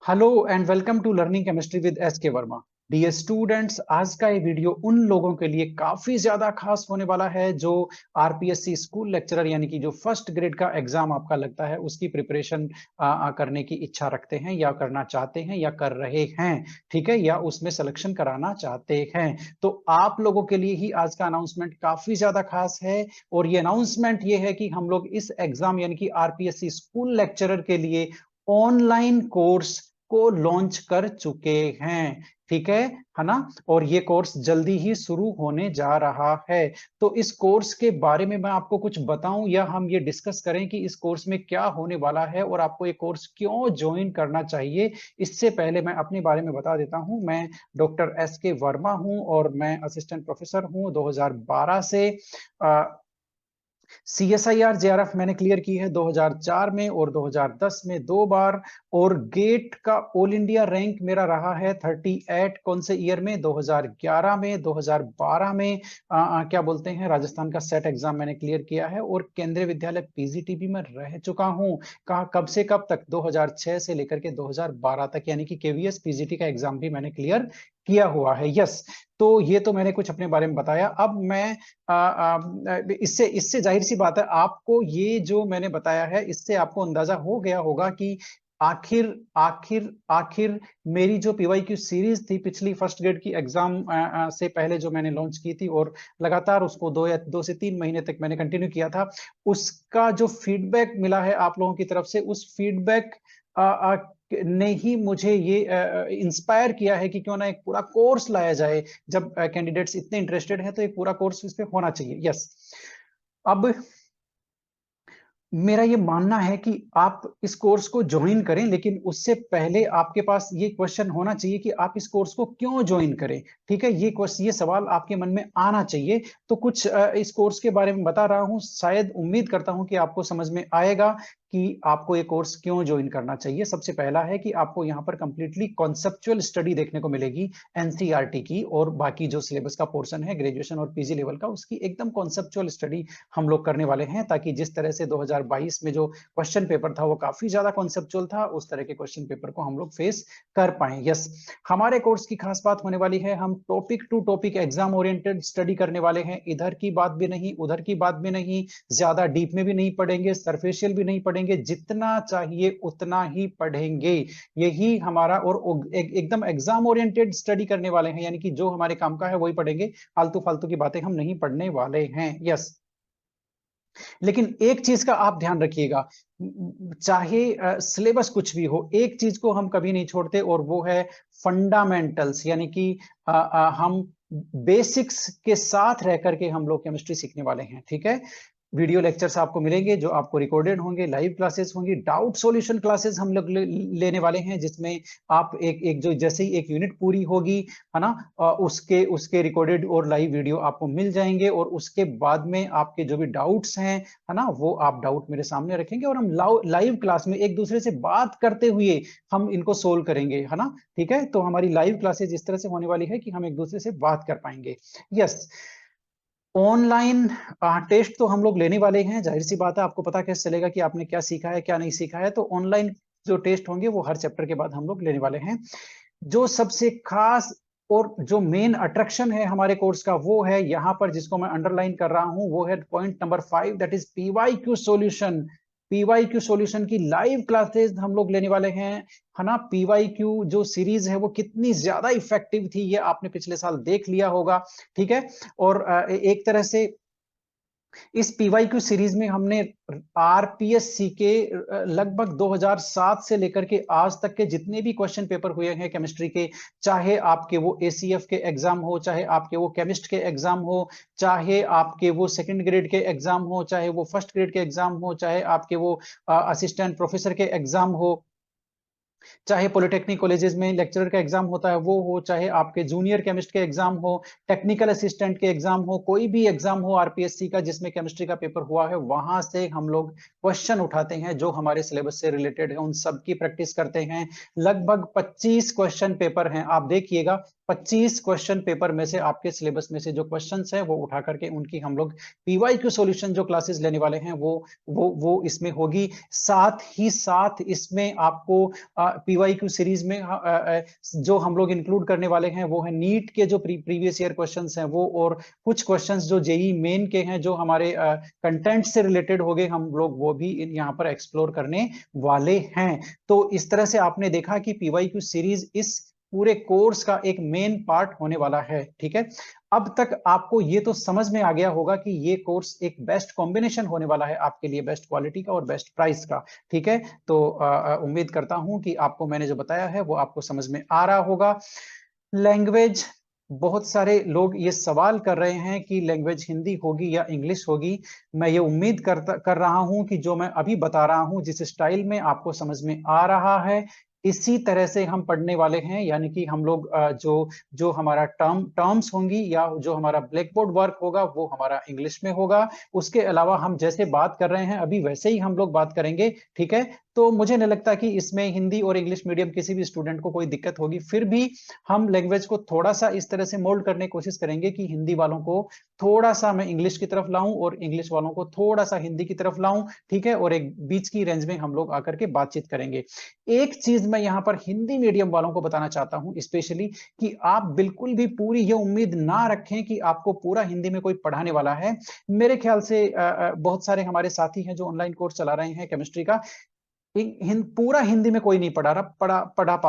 Hello and welcome to learning chemistry with S K Verma. Dear students, आज का ये video उन लोगों के लिए काफी ज्यादा खास होने वाला है जो आरपीएससी स्कूल लेक्चरर यानी कि जो फर्स्ट ग्रेड का एग्जाम आपका लगता है उसकी प्रिपरेशन करने की इच्छा रखते हैं या करना चाहते हैं या कर रहे हैं। ठीक है, या उसमें सिलेक्शन कराना चाहते हैं। तो आप लोगों के लिए ही आज का अनाउंसमेंट काफी ज्यादा खास है। और ये अनाउंसमेंट ये है कि हम लोग इस एग्जाम यानी कि आरपीएससी स्कूल लेक्चरर के लिए ऑनलाइन कोर्स को लॉन्च कर चुके हैं। ठीक है ना। और ये कोर्स जल्दी ही शुरू होने जा रहा है। तो इस कोर्स के बारे में मैं आपको कुछ बताऊं या हम ये डिस्कस करें कि इस कोर्स में क्या होने वाला है और आपको ये कोर्स क्यों ज्वाइन करना चाहिए। इससे पहले मैं अपने बारे में बता देता हूं। मैं डॉक्टर एस के वर्मा हूं और मैं असिस्टेंट प्रोफेसर हूं 2012 से। सीएसआईआर जेआरएफ मैंने क्लियर की है 2004 में और 2010 में 2 बार। और गेट का ऑल इंडिया रैंक मेरा रहा है 38। कौन से ईयर में? 2011 में, 2012 में। क्या बोलते हैं, राजस्थान का सेट एग्जाम मैंने क्लियर किया है और केंद्रीय विद्यालय पीजीटीबी में रह चुका हूं। कहा कब से कब तक? 2006 से लेकर के 2012 तक, यानी कि केवीएस पीजीटी का एग्जाम भी मैंने क्लियर किया हुआ है। यस। तो ये तो मैंने कुछ अपने बारे में बताया। अब मैं इससे इससे जाहिर सी बात है, आपको ये जो मैंने बताया है इससे आपको अंदाजा हो गया होगा कि आखिर आखिर आखिर मेरी जो पीवाईक्यू सीरीज थी पिछली फर्स्ट ग्रेड की एग्जाम से पहले जो मैंने लॉन्च की थी और लगातार उसको 2 से 3 महीने तक मैंने कंटिन्यू किया था, उसका जो फीडबैक मिला है आप लोगों की तरफ से, उस फीडबैक ने ही मुझे ये इंस्पायर किया है कि क्यों ना एक पूरा कोर्स लाया जाए। जब कैंडिडेट्स इतने इंटरेस्टेड हैं तो एक पूरा कोर्स इस पे होना चाहिए। यस। अब मेरा ये मानना है कि आप इस कोर्स को ज्वाइन करें, लेकिन उससे पहले आपके पास ये क्वेश्चन होना चाहिए कि आप इस कोर्स को क्यों ज्वाइन करें। ठीक है, ये सवाल आपके मन में आना चाहिए। तो कुछ इस कोर्स के बारे में बता रहा हूं, शायद उम्मीद करता हूं कि आपको समझ में आएगा कि आपको ये कोर्स क्यों ज्वाइन करना चाहिए। सबसे पहला है कि आपको यहाँ पर कंप्लीटली कॉन्सेप्चुअल स्टडी देखने को मिलेगी एनसीईआरटी की, और बाकी जो सिलेबस का पोर्शन है ग्रेजुएशन और पीजी लेवल का, उसकी एकदम कॉन्सेप्चुअल स्टडी हम लोग करने वाले हैं, ताकि जिस तरह से 2022 में जो क्वेश्चन पेपर था वो काफी ज्यादा कॉन्सेप्चुअल था, उस तरह के क्वेश्चन पेपर को हम लोग फेस कर पाए। यस। हमारे कोर्स की खास बात होने वाली है, हम topic to topic exam oriented study करने वाले हैं। इधर की बात भी नहीं, उधर की बात भी नहीं, ज्यादा डीप में भी नहीं पढ़ेंगे, सरफेशियल भी नहीं पढ़ेंगे, जितना चाहिए उतना ही पढ़ेंगे। यही हमारा, और एकदम एग्जाम ओरिएंटेड स्टडी करने वाले हैं, यानी कि जो हमारे काम का है वही पढ़ेंगे, फालतू फालतू की बातें हम नहीं पढ़ने वाले हैं। यस। लेकिन एक चीज का आप ध्यान रखिएगा, चाहे सिलेबस कुछ भी हो, एक चीज को हम कभी नहीं छोड़ते और वो है फंडामेंटल्स, यानी कि हम बेसिक्स के साथ रह करके हम लोग केमिस्ट्री सीखने वाले हैं। ठीक है। वीडियो लेक्चर्स आपको मिलेंगे जो आपको रिकॉर्डेड होंगे, लाइव क्लासेस होंगी, डाउट सॉल्यूशन क्लासेस हम लोग लेने वाले हैं, जिसमें आप एक एक जो जैसे ही एक यूनिट पूरी होगी, है ना, उसके उसके रिकॉर्डेड और लाइव वीडियो आपको मिल जाएंगे। और उसके बाद में आपके जो भी डाउट्स हैं, है ना, वो आप डाउट मेरे सामने रखेंगे और हम लाइव क्लास में एक दूसरे से बात करते हुए हम इनको सोल्व करेंगे, है ना। ठीक है, तो हमारी लाइव क्लासेस इस तरह से होने वाली है कि हम एक दूसरे से बात कर पाएंगे। यस। ऑनलाइन टेस्ट तो हम लोग लेने वाले हैं, जाहिर सी बात है, आपको पता कैसे चलेगा कि आपने क्या सीखा है क्या नहीं सीखा है। तो ऑनलाइन जो टेस्ट होंगे वो हर चैप्टर के बाद हम लोग लेने वाले हैं। जो सबसे खास और जो मेन अट्रैक्शन है हमारे कोर्स का, वो है यहाँ पर, जिसको मैं अंडरलाइन कर रहा हूं, वो है point number 5, that is PYQ solution. PYQ solution की लाइव क्लासेस हम लोग लेने वाले हैं, है ना। पीवाईक्यू जो सीरीज है वो कितनी ज्यादा इफेक्टिव थी, ये आपने पिछले साल देख लिया होगा। ठीक है। और एक तरह से इस पीवाईक्यू सीरीज में हमने आरपीएससी के लगभग 2007 से लेकर के आज तक के जितने भी क्वेश्चन पेपर हुए हैं केमिस्ट्री के, चाहे आपके वो एसीएफ के एग्जाम हो, चाहे आपके वो केमिस्ट के एग्जाम हो, चाहे आपके वो सेकंड ग्रेड के एग्जाम हो, चाहे वो फर्स्ट ग्रेड के एग्जाम हो, चाहे आपके वो असिस्टेंट प्रोफेसर के एग्जाम हो, चाहे पॉलिटेक्निक कॉलेजेस में लेक्चरर का एग्जाम होता है वो हो, चाहे आपके जूनियर केमिस्ट के एग्जाम हो, टेक्निकल असिस्टेंट के एग्जाम हो, कोई भी एग्जाम हो आरपीएससी का जिसमें केमिस्ट्री का पेपर हुआ है, वहां से हम लोग क्वेश्चन उठाते हैं जो हमारे सिलेबस से रिलेटेड है, उन सब की प्रैक्टिस करते हैं। लगभग 25 क्वेश्चन पेपर हैं, आप देखिएगा 25 क्वेश्चन पेपर में से, आपके सिलेबस में से जो क्वेश्चंस हैं वो उठा करके उनकी हम लोग पीवाईक्यू सॉल्यूशन जो क्लासेस लेने वाले हैं वो इसमें होगी। साथ ही साथ इसमें आपको पीवाईक्यू सीरीज में जो हम लोग इंक्लूड करने वाले हैं वो है नीट के जो प्रीवियस ईयर क्वेश्चंस हैं वो, और कुछ क्वेश्चंस जो जेई मेन के हैं जो हमारे कंटेंट से रिलेटेड हो गए, हम लोग वो भी यहाँ पर एक्सप्लोर करने वाले हैं। तो इस तरह से आपने देखा कि पीवाईक्यू सीरीज इस पूरे कोर्स का एक मेन पार्ट होने वाला है। ठीक है, अब तक आपको ये तो समझ में आ गया होगा कि ये कोर्स एक बेस्ट कॉम्बिनेशन होने वाला है आपके लिए, बेस्ट क्वालिटी का और बेस्ट प्राइस का। ठीक है, तो उम्मीद करता हूं कि आपको मैंने जो बताया है वो आपको समझ में आ रहा होगा। लैंग्वेज, बहुत सारे लोग ये सवाल कर रहे हैं कि लैंग्वेज हिंदी होगी या इंग्लिश होगी। मैं ये उम्मीद कर रहा हूं कि जो मैं अभी बता रहा हूं जिस स्टाइल में आपको समझ में आ रहा है, इसी तरह से हम पढ़ने वाले हैं। यानी कि हम लोग जो जो हमारा टर्म्स होंगी या जो हमारा ब्लैक बोर्ड वर्क होगा वो हमारा इंग्लिश में होगा। उसके अलावा हम जैसे बात कर रहे हैं अभी वैसे ही हम लोग बात करेंगे। ठीक है, तो मुझे नहीं लगता कि इसमें हिंदी और इंग्लिश मीडियम किसी भी स्टूडेंट को कोई दिक्कत होगी। फिर भी हम लैंग्वेज को थोड़ा सा इस तरह से मोल्ड करने की कोशिश करेंगे कि हिंदी वालों को थोड़ा सा मैं इंग्लिश की तरफ लाऊं और इंग्लिश वालों को थोड़ा सा हिंदी की तरफ लाऊं। ठीक है, और एक बीच की रेंज में हम लोग आकर के बातचीत करेंगे। एक चीज मैं यहाँ पर हिंदी मीडियम वालों को बताना चाहता हूं स्पेशली, कि आप बिल्कुल भी पूरी ये उम्मीद ना रखें कि आपको पूरा हिंदी में कोई पढ़ाने वाला है। मेरे ख्याल से बहुत सारे हमारे साथी हैं जो ऑनलाइन कोर्स चला रहे हैं केमिस्ट्री का, पूरा हिंदी में कोई नहीं पढ़ा पा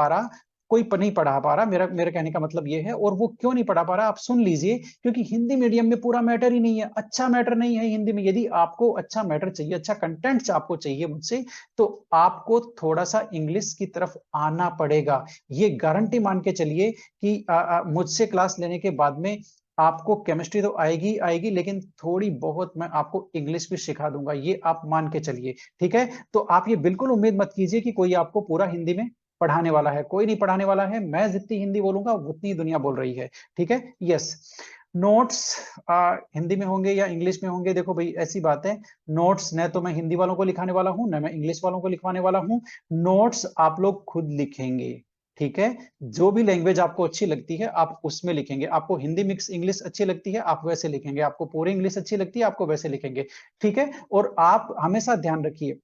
रहा, कोई नहीं पढ़ा पा रहा। मेरा मेरा कहने का मतलब ये है। और वो क्यों नहीं पढ़ा पा रहा आप सुन लीजिए, क्योंकि हिंदी मीडियम में पूरा मैटर ही नहीं है, अच्छा मैटर नहीं है हिंदी में। यदि आपको अच्छा मैटर चाहिए, अच्छा कंटेंट आपको चाहिए मुझसे, तो आपको थोड़ा सा इंग्लिश की तरफ आना पड़ेगा। ये गारंटी मान के चलिए कि मुझसे क्लास लेने के बाद में आपको केमिस्ट्री तो आएगी आएगी, लेकिन थोड़ी बहुत मैं आपको इंग्लिश भी सिखा दूंगा, ये आप मान के चलिए। ठीक है, तो आप ये बिल्कुल उम्मीद मत कीजिए कि कोई आपको पूरा हिंदी में पढ़ाने वाला है। कोई नहीं पढ़ाने वाला है। मैं जितनी हिंदी बोलूंगा उतनी दुनिया बोल रही है। ठीक है, यस। नोट्स हिंदी में होंगे या इंग्लिश में होंगे, देखो भाई ऐसी बात है, नोट्स न तो मैं हिंदी वालों को लिखाने वाला हूं न मैं इंग्लिश वालों को लिखवाने वाला हूं। नोट्स आप लोग खुद लिखेंगे। ठीक है, जो भी लैंग्वेज आपको अच्छी लगती है आप उसमें लिखेंगे। आपको हिंदी मिक्स इंग्लिश अच्छी लगती है आप वैसे लिखेंगे, आपको पूरी इंग्लिश अच्छी लगती है आपको वैसे लिखेंगे। ठीक है, और आप हमेशा ध्यान रखिए,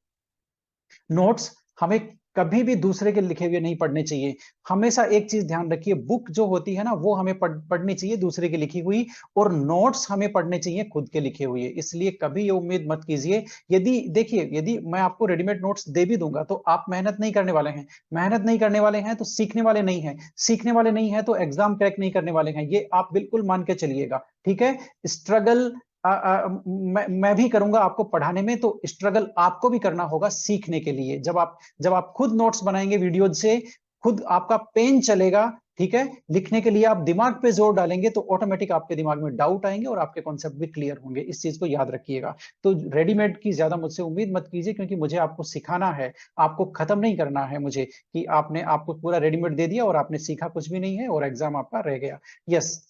नोट्स हमें कभी भी दूसरे के लिखे हुए नहीं पढ़ने चाहिए। हमेशा एक चीज ध्यान रखिए, बुक जो होती है ना वो हमें पढ़नी चाहिए दूसरे की लिखी हुई, और नोट्स हमें पढ़ने चाहिए खुद के लिखे हुए। इसलिए कभी ये उम्मीद मत कीजिए, यदि देखिए यदि मैं आपको रेडीमेड नोट्स दे भी दूंगा तो आप मेहनत नहीं करने वाले हैं। मेहनत नहीं करने वाले हैं तो सीखने वाले नहीं हैं, सीखने वाले नहीं है तो एग्जाम क्रैक नहीं करने वाले हैं। ये आप बिल्कुल मान के चलिएगा। ठीक है, स्ट्रगल मैं भी करूंगा आपको पढ़ाने में, तो स्ट्रगल आपको भी करना होगा सीखने के लिए। जब आप खुद नोट्स बनाएंगे वीडियो से, खुद आपका पेन चलेगा, ठीक है, लिखने के लिए आप दिमाग पे जोर डालेंगे, तो ऑटोमेटिक आपके दिमाग में डाउट आएंगे और आपके कॉन्सेप्ट भी क्लियर होंगे। इस चीज को याद रखिएगा। तो रेडीमेड की ज्यादा मुझसे उम्मीद मत कीजिए, क्योंकि मुझे आपको सिखाना है, आपको खत्म नहीं करना है मुझे, कि आपने आपको पूरा रेडीमेड दे दिया और आपने सीखा कुछ भी नहीं है और एग्जाम आपका रह गया। यस,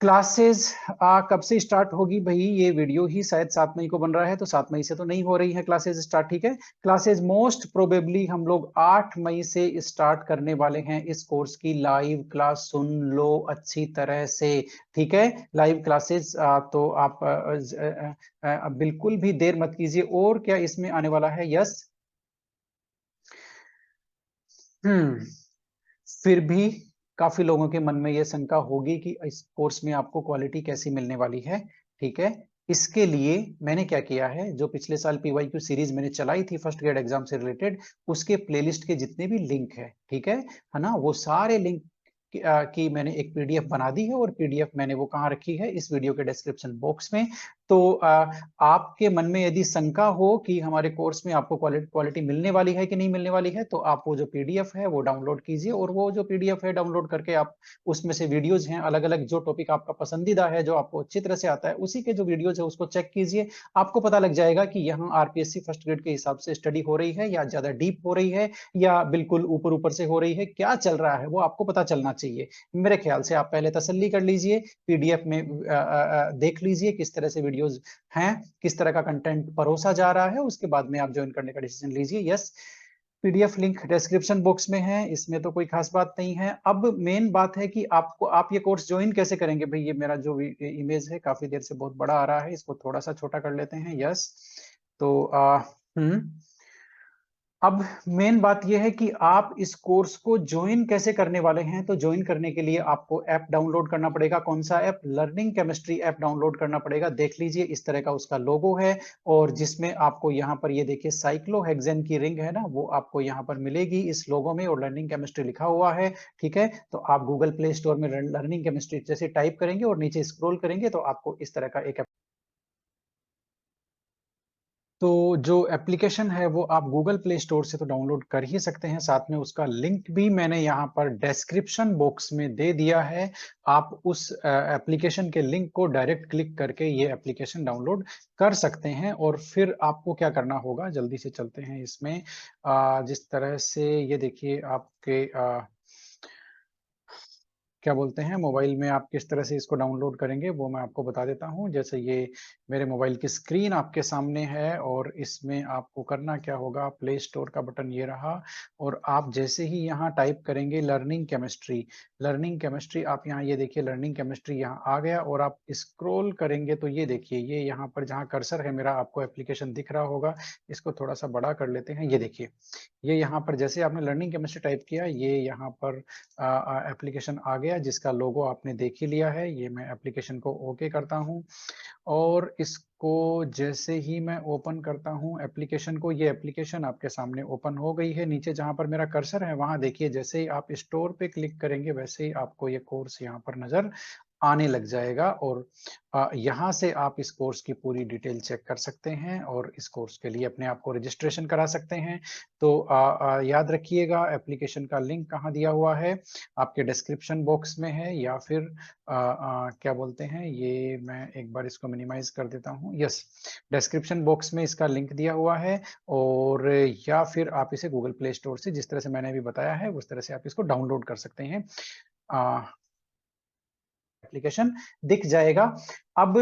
क्लासेस कब से स्टार्ट होगी भाई? ये वीडियो ही शायद 7 मई को बन रहा है, तो 7 मई से तो नहीं हो रही है क्लासेस स्टार्ट। ठीक है, क्लासेस मोस्ट प्रोबेबली हम लोग 8 मई से स्टार्ट करने वाले हैं। इस कोर्स की लाइव क्लास सुन लो अच्छी तरह से। ठीक है, लाइव क्लासेस तो आप बिल्कुल भी देर मत कीजिए। और क्या इसमें आने वाला है? यस। हम्म फिर भी काफी लोगों के मन में यह शंका होगी कि इस कोर्स में आपको क्वालिटी कैसी मिलने वाली है। ठीक है, इसके लिए मैंने क्या किया है, जो पिछले साल पीवाईक्यू सीरीज मैंने चलाई थी फर्स्ट ग्रेड एग्जाम से रिलेटेड, उसके प्लेलिस्ट के जितने भी लिंक है, ठीक है ना, वो सारे लिंक की मैंने एक पीडीएफ बना दी है, और पीडीएफ मैंने वो कहाँ रखी है, इस वीडियो के डिस्क्रिप्शन बॉक्स में। तो आपके मन में यदि शंका हो कि हमारे कोर्स में आपको क्वालिटी मिलने वाली है कि नहीं मिलने वाली है, तो आप वो जो पीडीएफ है वो डाउनलोड कीजिए, और वो जो पीडीएफ है डाउनलोड करके आप उसमें से वीडियोज हैं अलग अलग, जो टॉपिक आपका पसंदीदा है, जो आपको अच्छी तरह से आता है, उसी के जो वीडियोज है उसको चेक कीजिए। आपको पता लग जाएगा कि यहाँ आरपीएससी फर्स्ट ग्रेड के हिसाब से स्टडी हो रही है, या ज्यादा डीप हो रही है, या बिल्कुल ऊपर ऊपर से हो रही है, क्या चल रहा है वो आपको पता चलना चाहिए। मेरे ख्याल से आप पहले तसल्ली कर लीजिए, पीडीएफ में देख लीजिए किस तरह से वीडियोज हैं, किस तरह का कंटेंट परोसा जा रहा है, उसके बाद में आप ज्वाइन करने का डिसीजन लीजिए। Yes, PDF link description box में है, इसमें तो कोई खास बात नहीं है। अब मेन बात है कि आप ये कोर्स ज्वाइन कैसे करेंगे। भाई ये मेरा जो इमेज है काफी देर से बहुत बड़ा आ रहा है, इसको थोड़ा सा छोटा कर लेते हैं। यस, तो अब मेन बात यह है कि आप इस कोर्स को ज्वाइन कैसे करने वाले हैं। तो ज्वाइन करने के लिए आपको ऐप डाउनलोड करना पड़ेगा। कौन सा app? Learning chemistry app download करना पड़ेगा। देख लीजिए इस तरह का उसका लोगो है, और जिसमें आपको यहाँ पर ये देखिए साइक्लोहेक्सेन की रिंग है ना, वो आपको यहाँ पर मिलेगी इस लोगो में, और लर्निंग केमिस्ट्री लिखा हुआ है। ठीक है, तो आप गूगल प्ले स्टोर में लर्निंग केमिस्ट्री जैसे टाइप करेंगे और नीचे स्क्रॉल करेंगे तो आपको इस तरह का एक तो जो एप्लीकेशन है वो आप गूगल प्ले स्टोर से तो डाउनलोड कर ही सकते हैं, साथ में उसका लिंक भी मैंने यहाँ पर डिस्क्रिप्शन बॉक्स में दे दिया है। आप उस एप्लीकेशन के लिंक को डायरेक्ट क्लिक करके ये एप्लीकेशन डाउनलोड कर सकते हैं। और फिर आपको क्या करना होगा, जल्दी से चलते हैं इसमें। जिस तरह से ये देखिए आपके क्या बोलते हैं, मोबाइल में आप किस तरह से इसको डाउनलोड करेंगे वो मैं आपको बता देता हूं। जैसे ये मेरे मोबाइल की स्क्रीन आपके सामने है, और इसमें आपको करना क्या होगा, प्ले स्टोर का बटन ये रहा, और आप जैसे ही यहाँ टाइप करेंगे लर्निंग केमिस्ट्री, लर्निंग केमिस्ट्री, आप यहाँ ये देखिए लर्निंग केमिस्ट्री यहाँ आ गया, और आप स्क्रॉल करेंगे तो ये देखिए ये यहाँ पर जहाँ कर्सर है मेरा, आपको एप्लीकेशन दिख रहा होगा। इसको थोड़ा सा बड़ा कर लेते हैं। ये देखिए ये यहाँ पर जैसे आपने लर्निंग केमिस्ट्री टाइप किया, ये यहाँ पर एप्लीकेशन आ गया जिसका लोगो आपने देख ही लिया है। ये मैं एप्लीकेशन को ओके करता हूँ, और इसको जैसे ही मैं ओपन करता हूँ एप्लीकेशन को, ये एप्लीकेशन आपके सामने ओपन हो गई है। नीचे जहां पर मेरा कर्सर है वहां देखिए, जैसे ही आप स्टोर पे क्लिक करेंगे वैसे ही आपको ये कोर्स यहाँ पर नजर आने लग जाएगा, और यहाँ से आप इस कोर्स की पूरी डिटेल चेक कर सकते हैं और इस कोर्स के लिए अपने आप को रजिस्ट्रेशन करा सकते हैं। तो याद रखिएगा एप्लीकेशन का लिंक कहाँ दिया हुआ है, आपके डिस्क्रिप्शन बॉक्स में है, या फिर क्या बोलते हैं, ये मैं एक बार इसको मिनिमाइज कर देता हूँ। यस, डिस्क्रिप्शन बॉक्स में इसका लिंक दिया हुआ है, और या फिर आप इसे गूगल प्ले स्टोर से जिस तरह से मैंने अभी बताया है उस तरह से आप इसको डाउनलोड कर सकते हैं। एप्लीकेशन दिख जाएगा। अब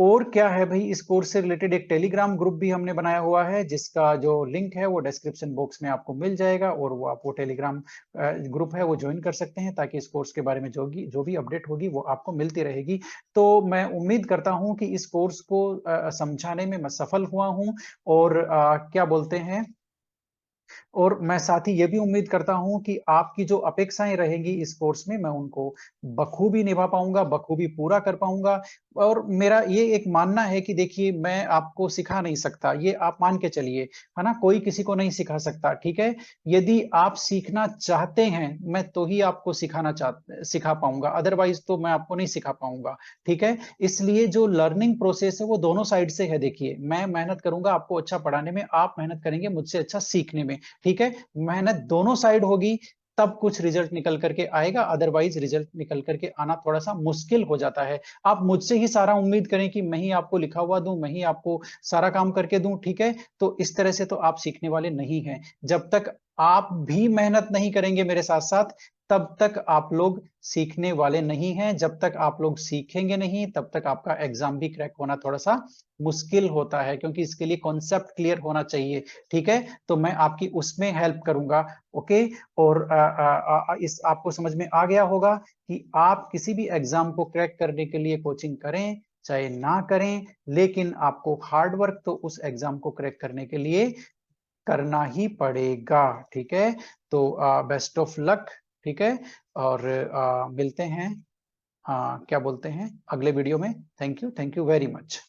और क्या है भाई, इस कोर्स से रिलेटेड एक टेलीग्राम ग्रुप भी हमने बनाया हुआ है, जिसका जो लिंक है वो डिस्क्रिप्शन बॉक्स में आपको मिल जाएगा, और वो आप वो टेलीग्राम ग्रुप है वो ज्वाइन कर सकते हैं, ताकि इस कोर्स के बारे में जो भी अपडेट होगी वो आपको मिलती रहेगी। तो मैं उम्मीद करता हूं कि इस कोर्स को समझाने में मैं सफल हुआ हूं, और क्या बोलते हैं, और मैं साथ ही ये भी उम्मीद करता हूं कि आपकी जो अपेक्षाएं रहेंगी इस कोर्स में, मैं उनको बखूबी निभा पाऊंगा, बखूबी पूरा कर पाऊंगा। और मेरा ये एक मानना है कि देखिए मैं आपको सिखा नहीं सकता, ये आप मान के चलिए, है ना, कोई किसी को नहीं सिखा सकता। ठीक है, यदि आप सीखना चाहते हैं मैं तो ही आपको सिखा पाऊंगा, अदरवाइज तो मैं आपको नहीं सिखा पाऊंगा। ठीक है, इसलिए जो लर्निंग प्रोसेस है वो दोनों साइड से है। देखिए मैं मेहनत करूंगा आपको अच्छा पढ़ाने में, आप मेहनत करेंगे मुझसे अच्छा सीखने में। ठीक है, मेहनत दोनों साइड होगी तब कुछ रिजल्ट निकल करके आएगा, अदरवाइज रिजल्ट निकल करके आना थोड़ा सा मुश्किल हो जाता है। आप मुझसे ही सारा उम्मीद करें कि मैं ही आपको लिखा हुआ दूं, मैं ही आपको सारा काम करके दूं, ठीक है, तो इस तरह से तो आप सीखने वाले नहीं हैं। जब तक आप भी मेहनत नहीं करेंगे मेरे साथ साथ, तब तक आप लोग सीखने वाले नहीं हैं। जब तक आप लोग सीखेंगे नहीं तब तक आपका एग्जाम भी क्रैक होना थोड़ा सा मुश्किल होता है, क्योंकि इसके लिए कॉन्सेप्ट क्लियर होना चाहिए। ठीक है, तो मैं आपकी उसमें हेल्प करूंगा। ओके, और इस आपको समझ में आ गया होगा कि आप किसी भी एग्जाम को क्रैक करने के लिए कोचिंग करें चाहे ना करें, लेकिन आपको हार्ड वर्क तो उस एग्जाम को क्रैक करने के लिए करना ही पड़ेगा। ठीक है, तो बेस्ट ऑफ लक। ठीक है, और मिलते हैं क्या बोलते हैं अगले वीडियो में। Thank you very much.